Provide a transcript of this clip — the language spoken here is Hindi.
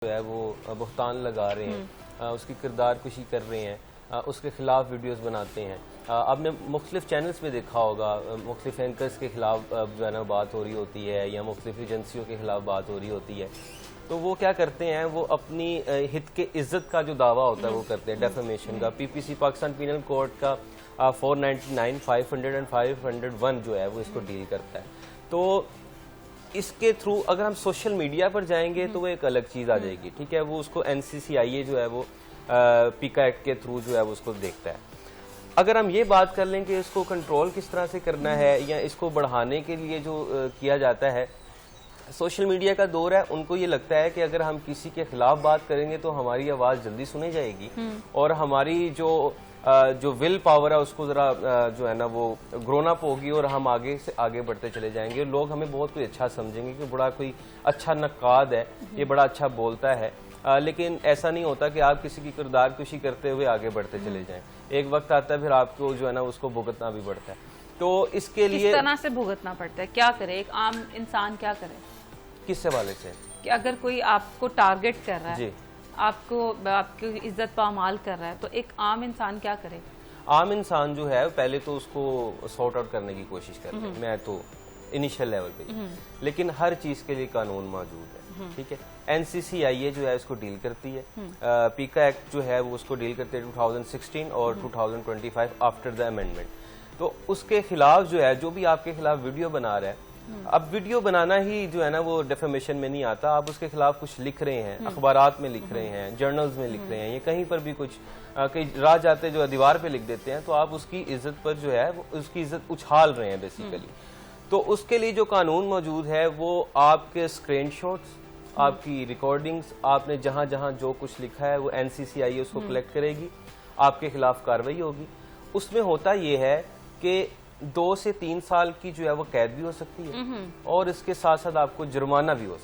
जो है वो बुहतान लगा रहे हैं, उसकी किरदार कुशी कर रहे हैं, उसके खिलाफ वीडियोस बनाते हैं। आपने मुख्तलिफ चैनल्स में देखा होगा, मुख्तलिफ एंकर्स के खिलाफ जो है ना बात हो रही होती है या मुख्तलिफ एजेंसियों के खिलाफ बात हो रही होती है। तो वो क्या करते हैं, वो अपनी हित के इज्जत का जो दावा होता है वो करते हैं, डेफेमेशन का। पीपीसी पाकिस्तान पीनल कोड का 499, 500 एंड 501 जो है वो इसको डील करता है। तो इसके थ्रू अगर हम सोशल मीडिया पर जाएंगे तो वो एक अलग चीज़ आ जाएगी, ठीक है। वो उसको NCCIA जो है वो पीका एक्ट के थ्रू जो है वो उसको देखता है। अगर हम ये बात कर लें कि इसको कंट्रोल किस तरह से करना है या इसको बढ़ाने के लिए जो किया जाता है, सोशल मीडिया का दौर है, उनको ये लगता है कि अगर हम किसी के खिलाफ बात करेंगे तो हमारी आवाज़ जल्दी सुनी जाएगी और हमारी जो विल पावर है उसको ज़रा जो है ना वो ग्रोन अप होगी और हम आगे से आगे बढ़ते चले जाएंगे। लोग हमें बहुत कोई अच्छा समझेंगे कि बड़ा कोई अच्छा नक्काद है, ये बड़ा अच्छा बोलता है। लेकिन ऐसा नहीं होता कि आप किसी की किरदार कुशी करते हुए आगे बढ़ते चले जाएं। एक वक्त आता है फिर आपको जो है ना उसको भुगतना भी पड़ता है। तो इसके लिए किस तरह से भुगतना पड़ता है, क्या करे एक आम इंसान, क्या करे? किस हवाले से कि अगर कोई आपको टारगेट कर रहा है जी, आपकी इज्जत पामाल कर रहा है, तो एक आम इंसान क्या करे? आम इंसान जो है पहले तो उसको सॉर्ट आउट करने की कोशिश करते हैं, मैं तो इनिशियल लेवल पे, लेकिन हर चीज के लिए कानून मौजूद है, ठीक है। NCCIA जो है इसको डील करती है, पीका एक्ट जो है वो उसको डील करते हैं 2016 और 2025 आफ्टर द अमेंडमेंट। तो उसके खिलाफ जो है, जो भी आपके खिलाफ वीडियो बना रहा है, अब वीडियो बनाना ही जो है ना वो डेफेमेशन में नहीं आता। आप उसके खिलाफ कुछ लिख रहे हैं, अखबारात में लिख रहे हैं, जर्नल्स में लिख रहे हैं, या कहीं पर भी कुछ कहीं राह जाते जो दीवार पे लिख देते हैं, तो आप उसकी इज्जत पर जो है वो उसकी इज्जत उछाल रहे हैं बेसिकली। तो उसके लिए जो कानून मौजूद है वो आपके स्क्रीनशॉट्स, आपकी रिकॉर्डिंग्स, आपने जहां जहां जो कुछ लिखा है वो NCCIA उसको कलेक्ट करेगी, आपके खिलाफ कार्रवाई होगी। उसमें होता ये है कि 2 से 3 साल की जो है वो कैद भी हो सकती है और इसके साथ साथ आपको जुर्माना भी हो सकता है।